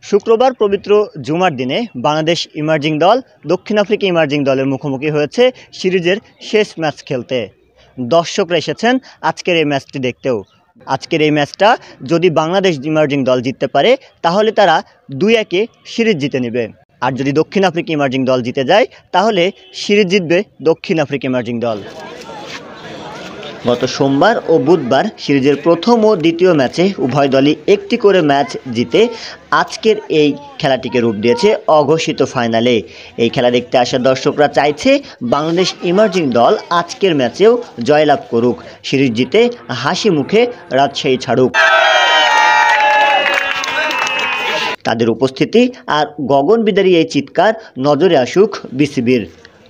শুক্রবার পবিত্র জুমার দিনে বাংলাদেশ ইমার্জিং দল দক্ষিণ আফ্রিকা ইমার্জিং দলের মুখোমুখি হয়েছে সিরিজের শেষ ম্যাচ খেলতে। দর্শকরা এসেছেন আজকের এই ম্যাচটি দেখতেও। আজকের এই ম্যাচটা যদি বাংলাদেশ ইমার্জিং দল জিততে পারে তাহলে তারা 2-1 সিরিজ জিতে নেবে, আর যদি দক্ষিণ আফ্রিকা ইমার্জিং দল জিতে যায় তাহলে সিরিজ জিতবে দক্ষিণ আফ্রিকা ইমার্জিং দল। গত সোমবার ও বুধবার সিরিজের প্রথম ও দ্বিতীয় ম্যাচে উভয় দলই একটি করে ম্যাচ জিতে আজকের এই খেলাটিকে রূপ দিয়েছে অঘোষিত ফাইনালে। এই খেলা দেখতে আসা দর্শকরা চাইছে বাংলাদেশ ইমার্জিং দল আজকের ম্যাচেও জয়লাভ করুক, সিরিজ জিতে হাসি মুখে রাজশাহী ছাড়ুক। তাদের উপস্থিতি আর গগনবিদারী এই চিৎকার নজরে আসুক বিসিবির।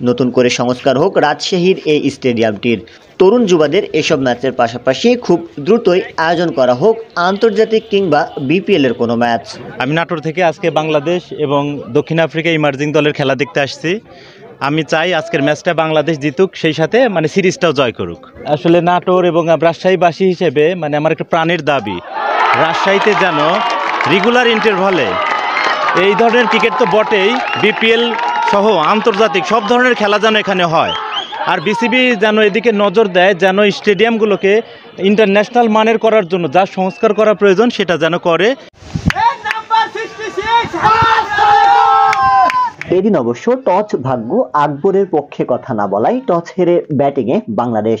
নতুন করে সংস্কার হোক রাজশাহীর এই স্টেডিয়ামটির। তরুণ যুবাদের এসব ম্যাচের পাশাপাশি খুব দ্রুতই আয়োজন করা হোক আন্তর্জাতিক কিংবা বিপিএলের কোনো ম্যাচ। আমি নাটোর থেকে আজকে বাংলাদেশ এবং দক্ষিণ আফ্রিকা ইমার্জিং দলের খেলা দেখতে আসছি। আমি চাই আজকের ম্যাচটা বাংলাদেশ জিতুক, সেই সাথে সিরিজটাও জয় করুক। আসলে নাটোর এবং রাজশাহীবাসী হিসেবে আমার একটা প্রাণের দাবি, রাজশাহীতে যেন রেগুলার ইন্টারভালে এই ধরনের ক্রিকেট তো বটেই, বিপিএল সহ আন্তর্জাতিক সব ধরনের খেলা যেন এখানে হয়। আর বিসিবি যেন এদিকে নজর দেয়, যেন স্টেডিয়ামগুলোকে ইন্টারন্যাশনাল মানের করার জন্য যা সংস্কার করা প্রয়োজন সেটা যেন করে। এদিন অবশ্য টস ভাগ্য আকবরের পক্ষে কথা না বলায় টস হেরে ব্যাটিংয়ে বাংলাদেশ।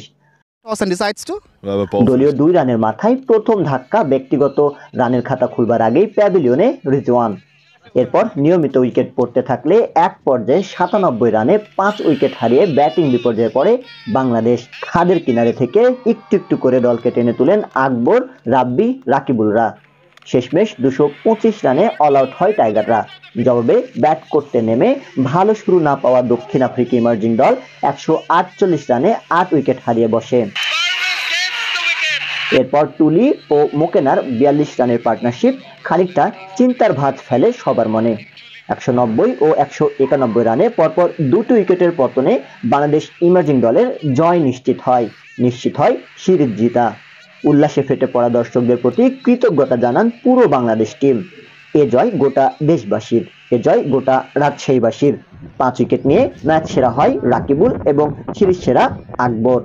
দলীয় 2 রানের মাথায় প্রথম ধাক্কা, ব্যক্তিগত রানের খাতা খুলবার আগেই প্যাভিলিয়নে রিজওয়ান। এরপর নিয়মিত উইকেট পড়তে থাকলে এক পর্যায়ে 97 রানে 5 উইকেট হারিয়ে ব্যাটিং বিপর্যয়ে পড়ে বাংলাদেশ। খাদের কিনারে থেকে একটু একটু করে দলকে টেনে তুলেন আকবর, রাব্বি, রাকিবুলরা। শেষমেশ 225 রানে অল আউট হয় টাইগাররা। জবাবে ব্যাট করতে নেমে ভালো শুরু না পাওয়া দক্ষিণ আফ্রিকা ইমার্জিং দল 148 রানে 8 উইকেট হারিয়ে বসে। এরপর টুলি ও মোকেনার 42 রানের পার্টনারশিপ খানিকটা চিন্তার ভাঁজ ফেলে সবার মনে। 190 ও 191 রানে পরপর 2টি উইকেটের পতনে বাংলাদেশ ইমার্জিং দলের জয় নিশ্চিত হয় সিরিজ জিতা। উল্লাসে ফেটে পড়া দর্শকদের প্রতি কৃতজ্ঞতা জানান পুরো বাংলাদেশ টিম। এ জয় গোটা দেশবাসীর, এ জয় গোটা রাজশাহীবাসীর। 5 উইকেট নিয়ে ম্যাচ সেরা হয় রাকিবুল এবং সিরিজ সেরা আকবর।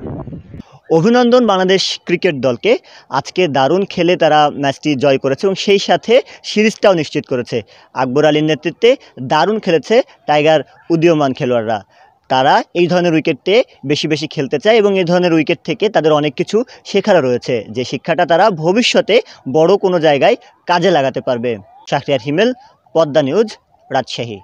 অভিনন্দন বাংলাদেশ ক্রিকেট দলকে, আজকে দারুণ খেলে তারা ম্যাচটি জয় করেছে এবং সেই সাথে সিরিজটাও নিশ্চিত করেছে। আকবর আলীর নেতৃত্বে দারুণ খেলেছে টাইগার উদীয়মান খেলোয়াড়রা। তারা এই ধরনের উইকেটে বেশি বেশি খেলতে চায় এবং এই ধরনের উইকেট থেকে তাদের অনেক কিছু শেখার রয়েছে, যে শিক্ষাটা তারা ভবিষ্যতে বড় কোনো জায়গায় কাজে লাগাতে পারবে। শাহরিয়ার হিমেল, পদ্মা নিউজ, রাজশাহী।